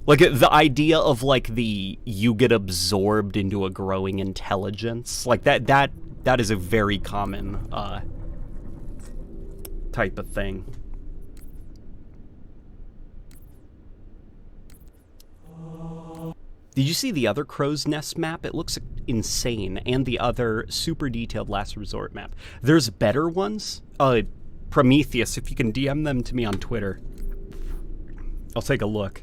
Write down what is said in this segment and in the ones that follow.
Like, the idea of, like, you get absorbed into a growing intelligence, like, that is a very common, type of thing. Did you see the other Crow's Nest map? It looks insane. And the other super detailed Last Resort map. There's better ones. Prometheus, if you can DM them to me on Twitter, I'll take a look.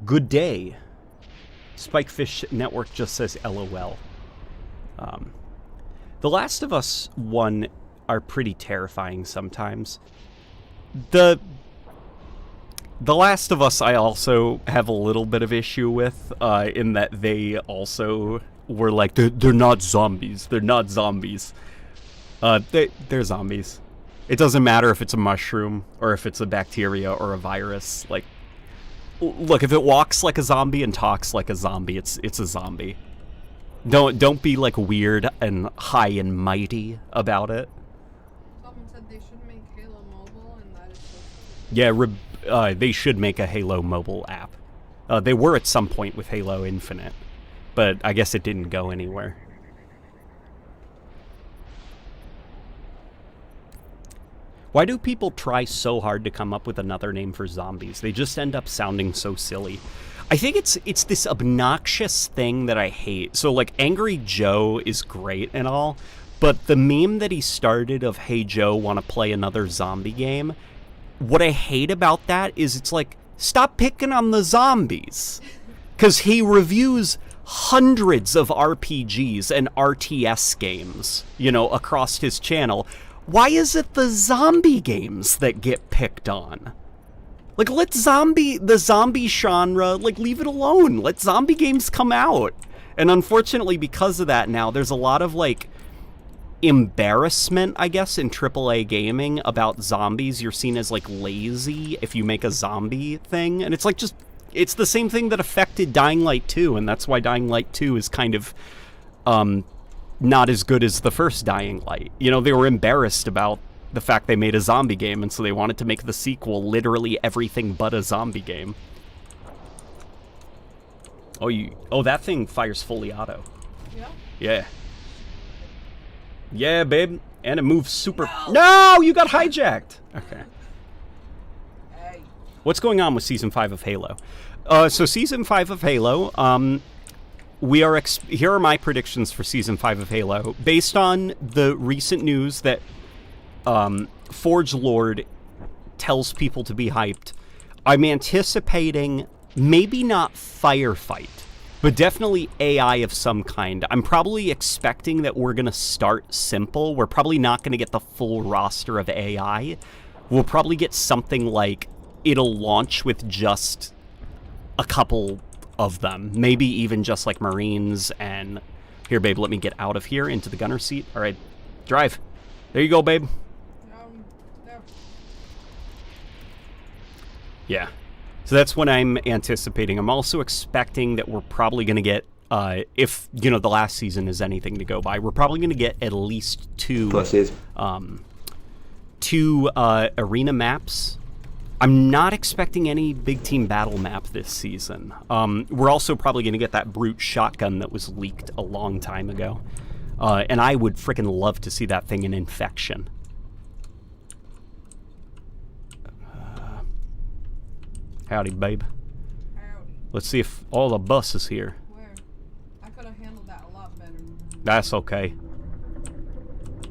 Good day. Spikefish Network just says LOL. The Last of Us 1 are pretty terrifying sometimes. The Last of Us I also have a little bit of issue with, in that they also were like, they're not zombies. They're not zombies. They're zombies. It doesn't matter if it's a mushroom or if it's a bacteria or a virus. Like, look, if it walks like a zombie and talks like a zombie, it's a zombie. Don't be like weird and high and mighty about it. Someone said they should make Halo Mobile, and that is so Yeah, they should make a Halo mobile app. They were at some point with Halo Infinite, but I guess it didn't go anywhere. Why do people try so hard to come up with another name for zombies? They just end up sounding so silly. I think it's this obnoxious thing that I hate. So, like, Angry Joe is great and all, but the meme that he started of, "Hey Joe, want to play another zombie game?" What I hate about that is it's like, stop picking on the zombies. Because he reviews hundreds of RPGs and RTS games, across his channel. Why is it the zombie games that get picked on? Like, let the zombie genre, like, leave it alone. Let zombie games come out. And unfortunately, because of that now, there's a lot of, like, embarrassment, I guess, in AAA gaming about zombies. You're seen as, like, lazy if you make a zombie thing. And it's, like, it's the same thing that affected Dying Light 2, and that's why Dying Light 2 is kind of, not as good as the first Dying Light. They were embarrassed about the fact they made a zombie game, and so they wanted to make the sequel literally everything but a zombie game. Oh, that thing fires fully auto. Yeah? Yeah. Yeah, babe. And it moves super... No, you got hijacked! Okay. Hey. What's going on with Season 5 of Halo? So Season 5 of Halo, here are my predictions for Season 5 of Halo. Based on the recent news that Forge Lord tells people to be hyped, I'm anticipating maybe not firefight, but definitely AI of some kind. I'm probably expecting that we're going to start simple. We're probably not going to get the full roster of AI. We'll probably get something like it'll launch with just a couple of them. Maybe even just like Marines and... Here, babe, let me get out of here into the gunner seat. All right, drive. There you go, babe. No. Yeah. So that's what I'm anticipating. I'm also expecting that we're probably going to get, if, the last season is anything to go by, we're probably going to get at least two arena maps. I'm not expecting any big team battle map this season. We're also probably going to get that brute shotgun that was leaked a long time ago. And I would freaking love to see that thing in Infection. Howdy, babe. Howdy. Let's see if all the bus is here. Where? I could have handled that a lot better. That's okay.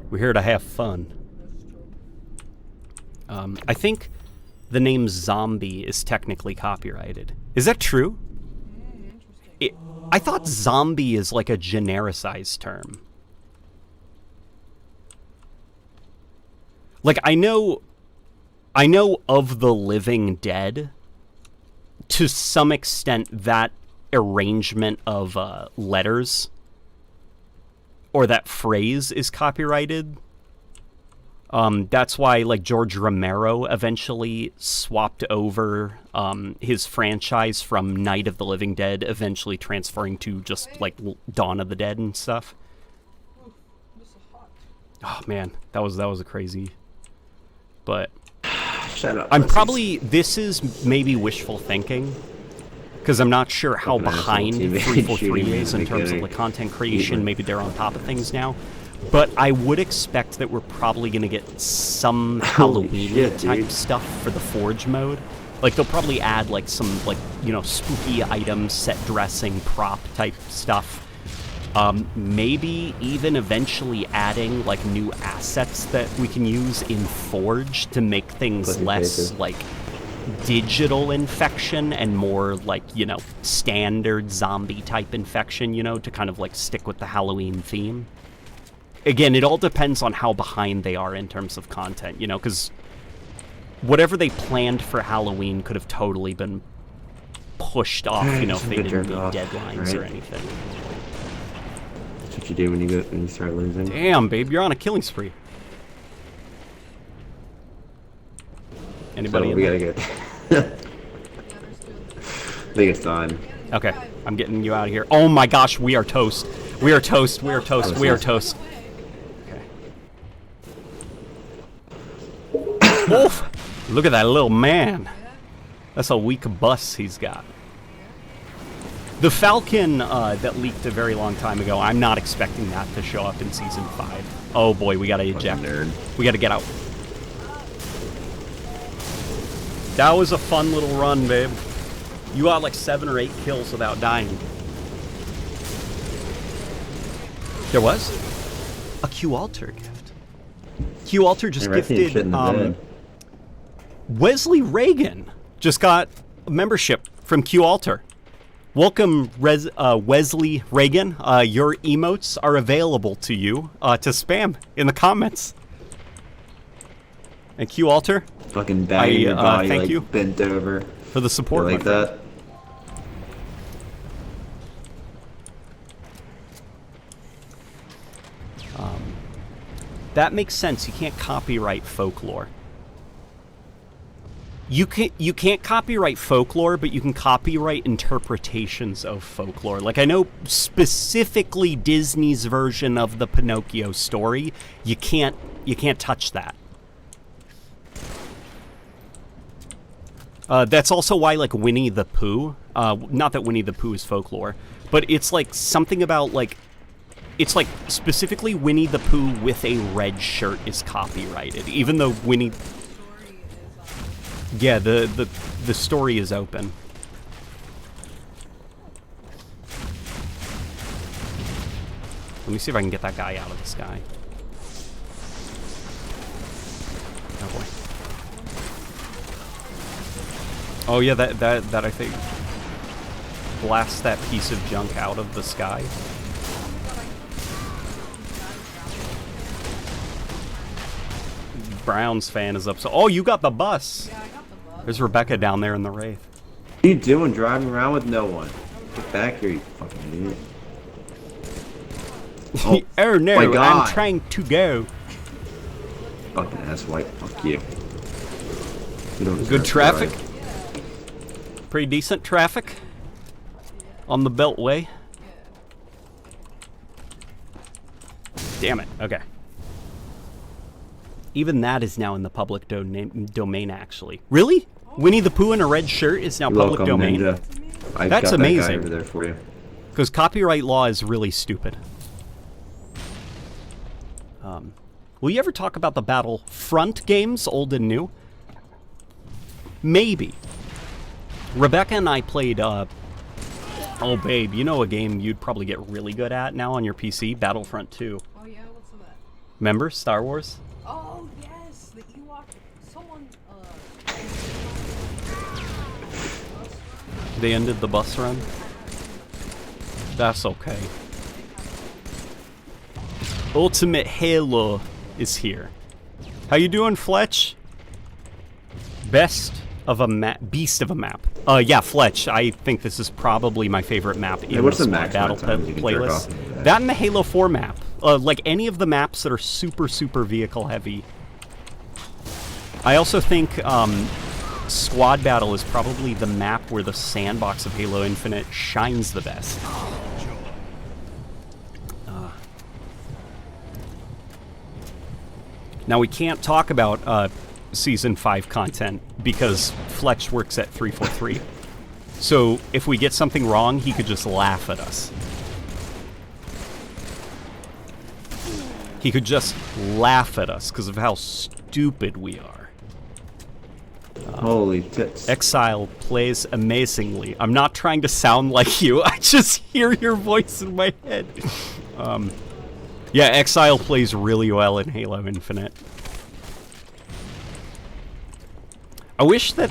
We're here to have fun. That's true. I think the name zombie is technically copyrighted. Is that true? Interesting. I thought zombie is like a genericized term. Like, I know of the Living Dead, to some extent, that arrangement of letters or that phrase is copyrighted. That's why, like, George Romero eventually swapped over his franchise from Night of the Living Dead, eventually transferring to just, like, Dawn of the Dead and stuff. Oof, this is hot. Oh man, that was a crazy. But Shut up. I'm pussies. probably, this is maybe wishful thinking, because I'm not sure how Fucking asshole behind teammate 343 shooting me is in in the terms of beginning. the content creation. Easily. Maybe they're on top of things now. But I would expect that we're probably going to get some Holy Halloween shit, type dude. stuff for the Forge mode. Like, they'll probably add, like, some, like, you know, spooky items, set dressing, prop type stuff. Maybe even eventually adding, like, new assets that we can use in Forge to make things Put in less, paper. like, digital infection and more, like, you know, standard zombie type infection, you know, to kind of, like, stick with the Halloween theme. Again, it all depends on how behind they are in terms of content, you know, because whatever they planned for Halloween could have totally been pushed off, you know, if they Get didn't jerked meet off, deadlines or right? anything. That's what you do when you start losing. Damn, babe, you're on a killing spree. Anybody So in we there? gotta get. Yeah, there's two of them. I think it's done. Okay, I'm getting you out of here. Oh my gosh, we are toast. We are toast. We are toast. We are toast. Okay. Wolf! Look at that little man. That's a weak bus he's got. The Falcon that leaked a very long time ago, I'm not expecting that to show up in Season 5. Oh boy, we gotta eject. Nerd. We gotta get out. That was a fun little run, babe. You got like 7 or 8 kills without dying. There was? A Q-Alter gift. Q-Alter just Hey, Rexy, shit in gifted, the bed. Wesley Reagan just got a membership from Q-Alter. Welcome, Wesley Reagan. Your emotes are available to you to spam in the comments. And Q-Alter, Fucking banging your body thank like you bent over. for the You support. like my friend. that? That makes sense. You can't copyright folklore. You can't copyright folklore, but you can copyright interpretations of folklore. Like, I know specifically Disney's version of the Pinocchio story, you can't touch that. That's also why, like, Winnie the Pooh, not that Winnie the Pooh is folklore, but it's like something about, like, it's like specifically Winnie the Pooh with a red shirt is copyrighted, even though Winnie... Yeah, the story is open. Let me see if I can get that guy out of the sky. Oh boy. Oh yeah, that I think blasts that piece of junk out of the sky. Browns fan is up. So, oh, you got the bus. Yeah, I got the bug. There's Rebecca down there in the Wraith. What are you doing driving around with no one? Get back here, you fucking idiot. Oh no, my God. I'm trying to go. Fucking asswipe. Fuck you. You don't Good deserve to traffic. drive. Pretty decent traffic on the Beltway. Damn it. Okay. Even that is now in the public domain, actually. Really? Winnie the Pooh in a red shirt is now You're public welcome, domain? Ninja. I That's got that guy amazing. over there for you. Because copyright law is really stupid. Will you ever talk about the Battlefront games, old and new? Maybe. Rebecca and I played, oh babe, you know a game you'd probably get really good at now on your PC? Battlefront 2. Oh yeah, what's that? Remember Star Wars? Oh yes, the Ewok. Someone. They ended the bus run? That's okay. Ultimate Halo is here. How you doing, Fletch? Best of a map, beast of a map. Yeah, Fletch. I think this is probably my favorite map in what's the the Squad max Battle amount of times you can jerk off playlist. into that? That and the Halo 4 map. Like any of the maps that are super vehicle heavy. I also think Squad Battle is probably the map where the sandbox of Halo Infinite shines the best. Now we can't talk about Season 5 content because Fletch works at 343. So if we get something wrong, he could just laugh at us. He could just laugh at us because of how stupid we are. Holy tits. Exile plays amazingly. I'm not trying to sound like you. I just hear your voice in my head. Yeah, Exile plays really well in Halo Infinite. I wish that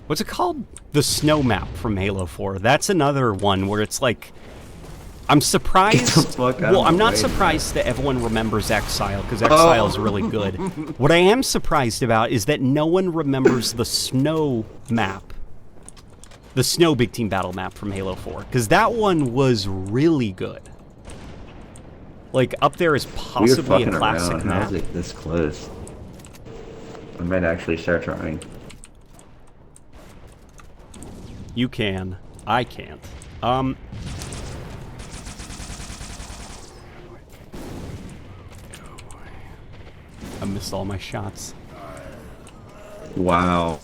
what's it called? The snow map from Halo 4. That's another one where it's like, I'm surprised. Well, I'm not surprised that everyone remembers Exile because Exile is really good. What I am surprised about is that no one remembers the snow map, the snow big team battle map from Halo 4, because that one was really good. Like up there is possibly a classic map. How's it this close? I might actually start trying. You can. I can't. I missed all my shots. Wow.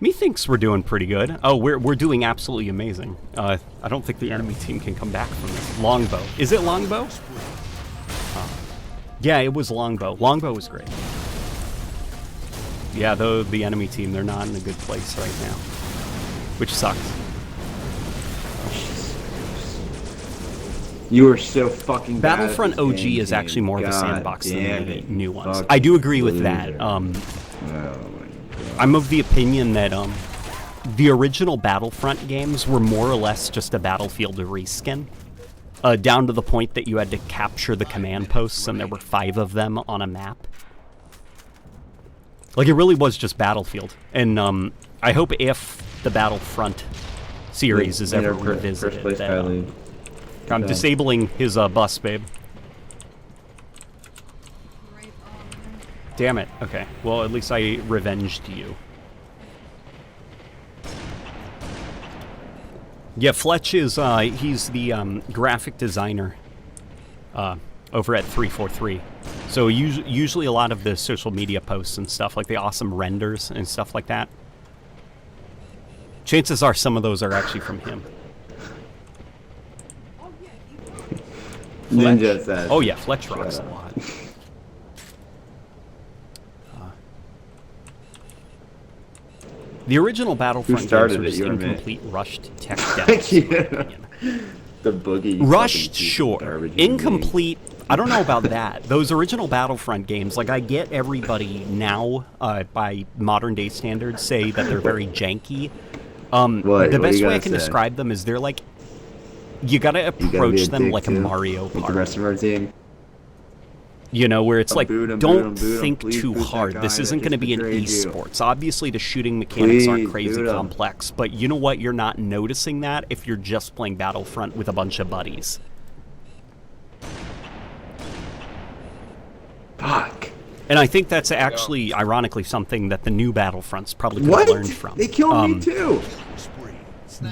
Methinks we're doing pretty good. Oh, we're doing absolutely amazing. I don't think the enemy team can come back from this. Longbow. Is it Longbow? Yeah, it was Longbow. Longbow was great. Yeah, though the enemy team, they're not in a good place right now. Which sucks. You are so fucking bad Battlefront at this OG game, is actually more of a God sandbox than damn the it, new ones. fucking I do agree with that. loser. Oh my God. I'm of the opinion that the original Battlefront games were more or less just a Battlefield reskin. Down to the point that you had to capture the command posts, and there were 5 of them on a map. Like, it really was just Battlefield. And I hope if the Battlefront series is ever revisited, that, I'm disabling his bus, babe. Right on. Damn it. Okay. Well, at least I revenged you. Yeah, Fletch is, he's the graphic designer over at 343. So usually a lot of the social media posts and stuff, like the awesome renders and stuff like that, chances are some of those are actually from him. Oh yeah, Ninja says. Oh yeah, Fletch rocks a lot. The original Battlefront games were just incomplete, rushed tech demos. The boogie. Rushed, sure. Incomplete, I don't know about that. Those original Battlefront games, like, I get everybody now, by modern day standards, say that they're very janky. The best way I can describe them is they're like, you gotta approach them like a Mario Party. The rest of our team. You know, where it's like, boot 'em, don't boot 'em, boot 'em. think Please too boot that hard. guy This that isn't going to just be an betrayed you. esports. Obviously, the shooting mechanics aren't Please crazy boot 'em. complex, but you know what? You're not noticing that if you're just playing Battlefront with a bunch of buddies. Fuck. And I think that's actually, ironically, something that the new Battlefronts probably could have learned from. They killed me too.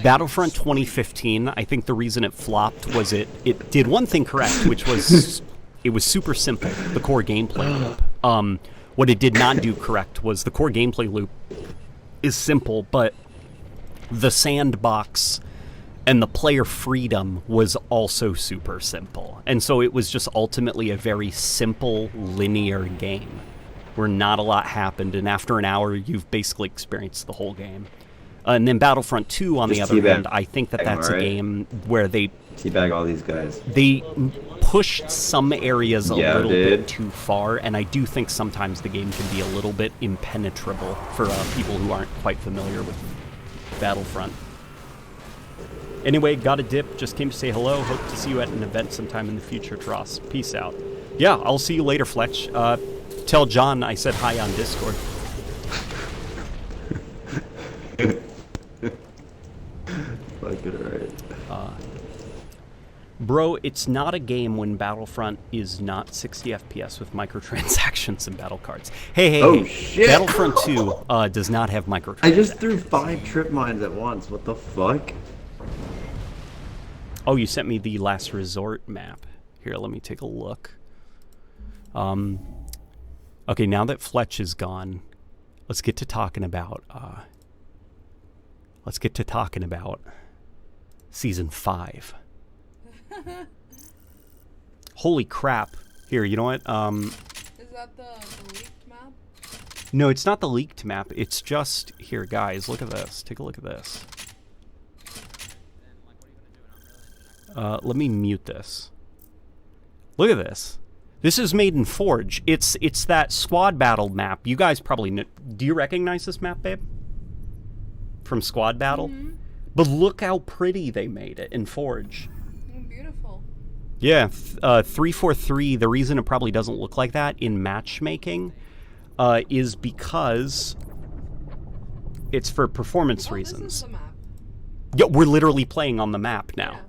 Battlefront 2015, I think the reason it flopped was it did one thing correct, which was it was super simple, the core gameplay loop. What it did not do correct was the core gameplay loop is simple, but the sandbox and the player freedom was also super simple. And so it was just ultimately a very simple, linear game where not a lot happened, and after an hour, you've basically experienced the whole game. And then Battlefront 2, on the other hand, I think that that's a game where they teabag all these guys. They pushed some areas a little dude. bit too far, and I do think sometimes the game can be a little bit impenetrable for people who aren't quite familiar with Battlefront. Anyway, got a dip, just came to say hello. Hope to see you at an event sometime in the future, Tross. Peace out. Yeah, I'll see you later, Fletch. Tell John I said hi on Discord. Bro, it's not a game when Battlefront is not 60 FPS with microtransactions and battle cards. Hey, Oh, hey. shit. Battlefront 2 does not have microtransactions. I just threw 5 trip mines at once. What the fuck? Oh, you sent me the Last Resort map. Here, let me take a look. Okay, now that Fletch is gone, let's get to talking about season 5. Holy crap. Here, you know what? Is that the leaked map? No, it's not the leaked map. It's just here, guys, look at this. Take a look at this. Let me mute this. Look at this. This is made in Forge. It's that squad battle map. You guys probably know. Do you recognize this map, babe? From Squad Battle? Mm-hmm. But look how pretty they made it in Forge. Oh, beautiful. Yeah, 343, the reason it probably doesn't look like that in matchmaking is because it's for performance reasons. This is the map. Yeah, we're literally playing on the map now. Yeah.